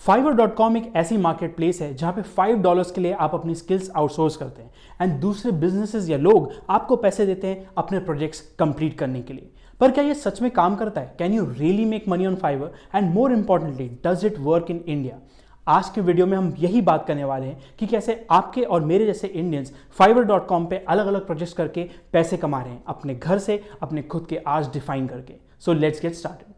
Fiverr.com एक ऐसी market place है जहां पे $5 के लिए आप अपनी स्किल्स आउटसोर्स करते हैं एंड दूसरे बिजनेसेस या लोग आपको पैसे देते हैं अपने प्रोजेक्ट्स कंप्लीट करने के लिए। पर क्या ये सच में काम करता है? Can you really make money on Fiverr and more importantly does it work in India? आज के वीडियो में हम यही बात करने वाले हैं कि कैसे आपके और मेरे जैसे इंडियंस Fiverr.com पे अलग अलग प्रोजेक्ट्स करके पैसे कमा रहे हैं अपने घर से, अपने खुद के आज डिफाइन करके। So let's get started.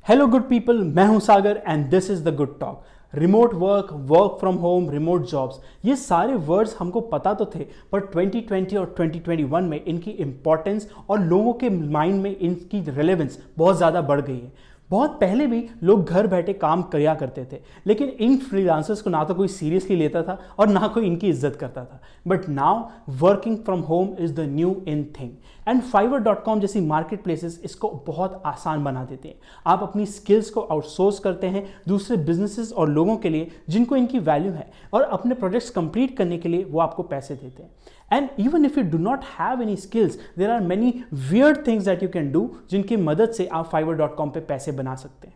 Hello good people, मैं हूं Sagar and this is the good talk. Remote work, work from home, remote jobs, ये सारे वर्ड्स हमको पता तो थे, पर 2020 और 2021 में इनकी इंपॉर्टेंस और लोगों के माइंड में इनकी रेलेवेंस बहुत ज़्यादा बढ़ गई है। बहुत पहले भी लोग घर बैठे काम किया करते थे, लेकिन इन फ्रीलांसर्स को ना तो कोई सीरियसली लेता था और ना कोई इनकी इज्जत करता था। But now working from home is the new in thing and Fiverr.com जैसी मार्केट प्लेसेस इसको बहुत आसान बना देते हैं। आप अपनी स्किल्स को आउटसोर्स करते हैं दूसरे बिजनेसेस और लोगों के लिए जिनको इनकी वैल्यू है, और अपने प्रोजेक्ट्स कंप्लीट करने के लिए वो आपको पैसे देते हैं। And even if you do not have any skills, there are many weird things that you can do जिनकी मदद से आप Fiverr.com पे पैसे बना सकते हैं।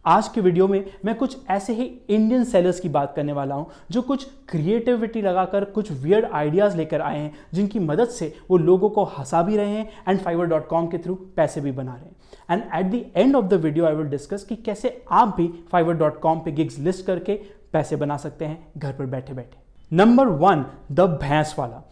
आज के वीडियो में मैं कुछ ऐसे ही इंडियन सेलर्स की बात करने वाला हूं जो कुछ क्रिएटिविटी लगाकर कुछ वियर्ड आइडियाज लेकर आए हैं जिनकी मदद से वो लोगों को हंसा भी रहे हैं एंड Fiverr.com के थ्रू पैसे भी बना रहे हैं। And at the end of the video I will discuss कि कैसे आप भी Fiverr.com पे गिग्स लिस्ट करके पैसे बना सकते हैं घर पर बैठे बैठे। नंबर 1, द भैंस वाला।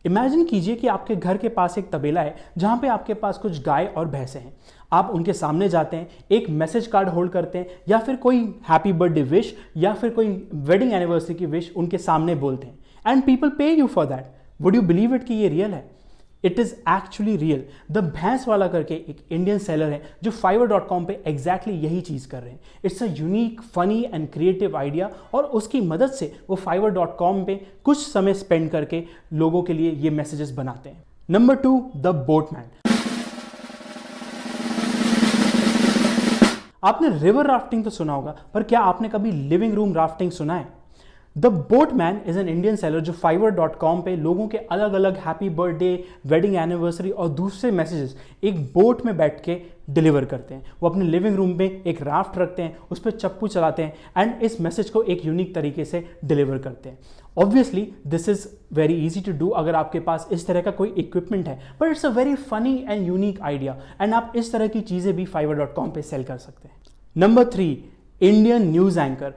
इमेजिन कीजिए कि आपके घर के पास एक तबेला है जहां पे आपके पास कुछ गाय और भैंसें हैं। आप उनके सामने जाते हैं, एक मैसेज कार्ड होल्ड करते हैं या फिर कोई हैप्पी बर्थडे विश या फिर कोई वेडिंग एनिवर्सरी की विश उनके सामने बोलते हैं एंड पीपल पे you for that. Would you believe it कि ये रियल है? It is actually real. The भैंस वाला करके एक इंडियन सेलर है जो Fiverr.com पे एग्जैक्टली यही चीज कर रहे हैं। It's a unique, funny and creative idea, और उसकी मदद से वो Fiverr.com पे कुछ समय स्पेंड करके लोगों के लिए ये मैसेजेस बनाते हैं। Number 2, the boatman. आपने रिवर राफ्टिंग तो सुना होगा, पर क्या आपने कभी लिविंग रूम राफ्टिंग सुना है? The boatman is an Indian seller जो Fiverr.com पे लोगों के अलग अलग हैप्पी बर्थडे, वेडिंग एनिवर्सरी और दूसरे मैसेजेस एक बोट में बैठ के डिलीवर करते हैं। वो अपने लिविंग रूम में एक राफ्ट रखते हैं, उस पर चप्पू चलाते हैं एंड इस मैसेज को एक यूनिक तरीके से डिलीवर करते हैं। Obviously this is very easy to do अगर आपके पास इस तरह का कोई इक्विपमेंट है, but it's a very funny and unique idea and आप इस तरह की चीज़ें भी Fiverr.com पे सेल कर सकते हैं। Number 3, Indian news anchor.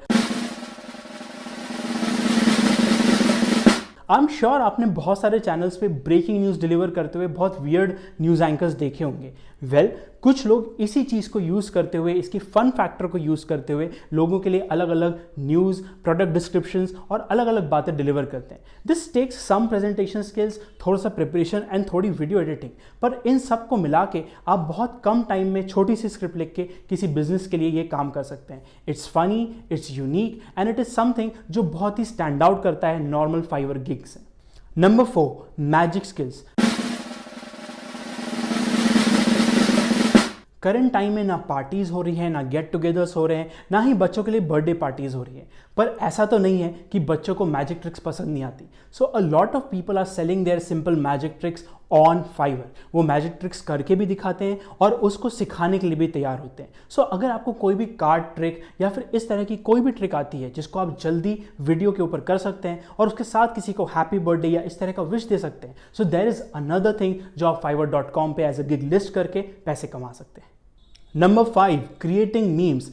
I am sure आपने बहुत सारे चैनल्स पे ब्रेकिंग न्यूज़ डिलीवर करते हुए बहुत वियर्ड न्यूज़ एंकर्स देखे होंगे। वेल, कुछ लोग इसी चीज़ को यूज़ करते हुए, इसकी फन फैक्टर को यूज़ करते हुए लोगों के लिए अलग अलग न्यूज़, प्रोडक्ट डिस्क्रिप्शंस और अलग अलग बातें डिलीवर करते हैं। This takes some presentation skills, थोड़ा सा प्रिपरेशन एंड थोड़ी वीडियो एडिटिंग, पर इन सब को मिला के आप बहुत कम टाइम में छोटी सी स्क्रिप्ट लिख के किसी बिजनेस के लिए ये काम कर सकते हैं। It's funny, it's unique and it is something जो बहुत ही स्टैंड आउट करता है नॉर्मल फाइवर गिग से। Number 4, magic skills. Current time में ना पार्टीज हो रही है, ना गेट टुगेदर्स हो रहे हैं, ना ही बच्चों के लिए बर्थडे पार्टीज हो रही है। पर ऐसा तो नहीं है कि बच्चों को मैजिक ट्रिक्स पसंद नहीं आती। So a lot of people are selling their simple magic tricks on Fiverr। वो मैजिक ट्रिक्स करके भी दिखाते हैं और उसको सिखाने के लिए भी तैयार होते हैं। सो अगर आपको कोई भी कार्ड ट्रिक या फिर इस तरह की कोई भी ट्रिक आती है जिसको आप जल्दी वीडियो के ऊपर कर सकते हैं और उसके साथ किसी को हैप्पी बर्थडे या इस तरह का विश दे सकते हैं, so there is another thing जो आप Fiverr.com पे एज अ गिग लिस्ट करके पैसे कमा सकते हैं। Number 5, creating memes.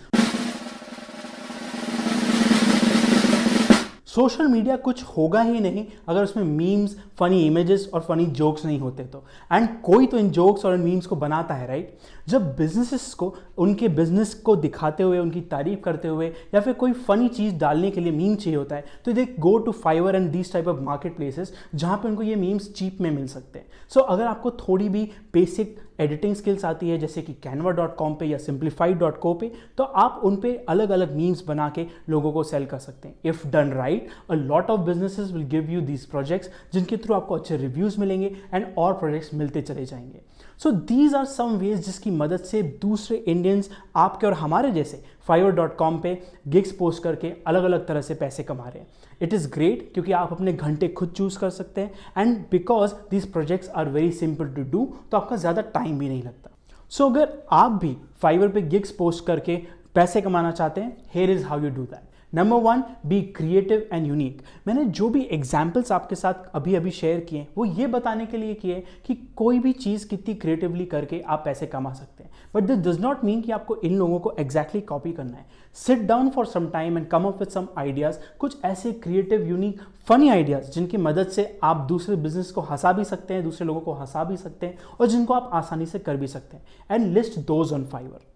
Social media कुछ होगा ही नहीं अगर उसमें मीम्स, फनी इमेजेस और फनी जोक्स नहीं होते तो। एंड कोई तो इन जोक्स और इन मीम्स को बनाता है, राइट? जब बिजनेसेस को उनके बिजनेस को दिखाते हुए, उनकी तारीफ करते हुए या फिर कोई फनी चीज़ डालने के लिए मीम चाहिए होता है, तो they go to Fiverr and these type of marketplaces जहाँ पे उनको ये मीम्स चीप में मिल सकते हैं। सो अगर आपको थोड़ी भी बेसिक एडिटिंग स्किल्स आती है जैसे कि Canva.com पे या Simplified.co पे, तो आप उन पे अलग अलग मीम्स बना के लोगों को सेल कर सकते हैं। If done right, a lot of businesses will give you these projects जिनके थ्रू आपको अच्छे रिव्यूज़ मिलेंगे एंड और प्रोजेक्ट्स मिलते चले जाएंगे। So these are some ways जिसकी मदद से दूसरे इंडियंस आपके और हमारे जैसे fiverr.com पे गिग्स पोस्ट करके अलग अलग तरह से पैसे कमा रहे हैं। इट इज़ ग्रेट क्योंकि आप अपने घंटे खुद चूज़ कर सकते हैं and because this projects are very simple to do, तो आपका ज़्यादा टाइम भी नहीं लगता। सो अगर आप भी फाइवर पे गिग्स पोस्ट करके पैसे कमाना चाहते हैं, here is how you do that. Number 1, be creative and unique. मैंने जो भी एग्जाम्पल्स आपके साथ अभी अभी शेयर किए वो ये बताने के लिए किए कि कोई भी चीज़ कितनी क्रिएटिवली करके आप पैसे कमा सकते हैं, but this does not mean कि आपको इन लोगों को एग्जैक्टली कॉपी करना है। Sit down for some time and come up with some ideas, कुछ ऐसे क्रिएटिव यूनिक फनी आइडियाज़ जिनकी मदद से आप दूसरे बिजनेस को हंसा भी सकते हैं, दूसरे लोगों को हंसा भी सकते हैं और जिनको आप आसानी से कर भी सकते हैं, and list those on Fiverr.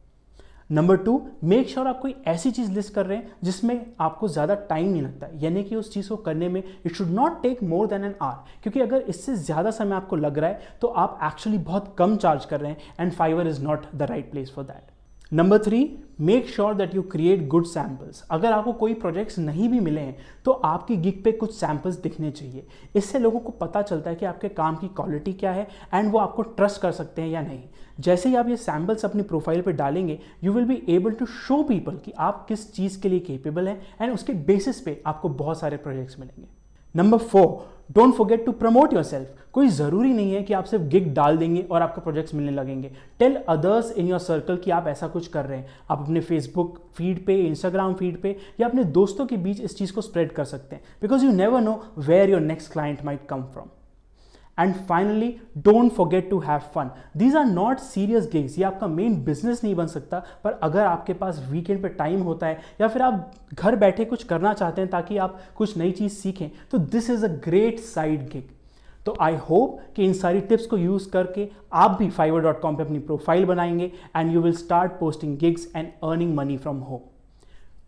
Number 2, make sure आप कोई ऐसी चीज़ लिस्ट कर रहे हैं जिसमें आपको ज़्यादा टाइम नहीं लगता, यानी कि उस चीज़ को करने में it should not take more than an hour, क्योंकि अगर इससे ज़्यादा समय आपको लग रहा है तो आप एक्चुअली बहुत कम चार्ज कर रहे हैं and Fiverr is not the right place for that. Number 3, make sure that you create good samples. अगर आपको कोई प्रोजेक्ट्स नहीं भी मिले हैं तो आपकी गिग पे कुछ सैम्पल्स दिखने चाहिए। इससे लोगों को पता चलता है कि आपके काम की क्वालिटी क्या है एंड वो आपको ट्रस्ट कर सकते हैं या नहीं। जैसे ही आप ये सैम्पल्स अपनी प्रोफाइल पे डालेंगे, you will be able to show people कि आप किस चीज़ के लिए केपेबल हैं एंड उसके बेसिस पे आपको बहुत सारे प्रोजेक्ट्स मिलेंगे। Number 4, don't forget to promote yourself. कोई ज़रूरी नहीं है कि आप सिर्फ गिग डाल देंगे और आपको प्रोजेक्ट्स मिलने लगेंगे। Tell others in your circle कि आप ऐसा कुछ कर रहे हैं। आप अपने फेसबुक फीड पे, इंस्टाग्राम फीड पे या अपने दोस्तों के बीच इस चीज़ को स्प्रेड कर सकते हैं, because you never know where your next client might come from. And finally, don't forget to have fun. These are not serious gigs, ये आपका मेन बिजनेस नहीं बन सकता, पर अगर आपके पास वीकेंड पे टाइम होता है या फिर आप घर बैठे कुछ करना चाहते हैं ताकि आप कुछ नई चीज़ सीखें, तो this is a great side gig. तो आई होप कि इन सारी टिप्स को यूज़ करके आप भी fiverr.com पे अपनी प्रोफाइल बनाएंगे and you will start posting gigs and earning money from home.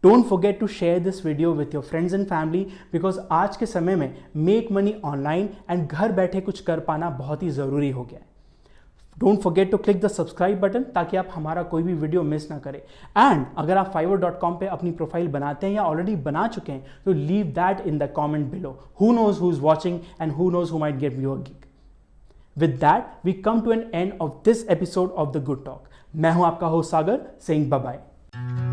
Don't forget to share this video with your friends and family, because आज के समय में मेक मनी ऑनलाइन एंड घर बैठे कुछ कर पाना बहुत ही ज़रूरी हो गया है। Don't forget to click the subscribe button ताकि आप हमारा कोई भी वीडियो मिस ना करें। एंड अगर आप fiverr.com पे अपनी प्रोफाइल बनाते हैं या ऑलरेडी बना चुके हैं तो leave that in the comment below. Who knows who is watching and who knows who might give you a gig. With that we come to an end of this episode of the good talk. मैं हूं आपका host Sagar, saying bye bye.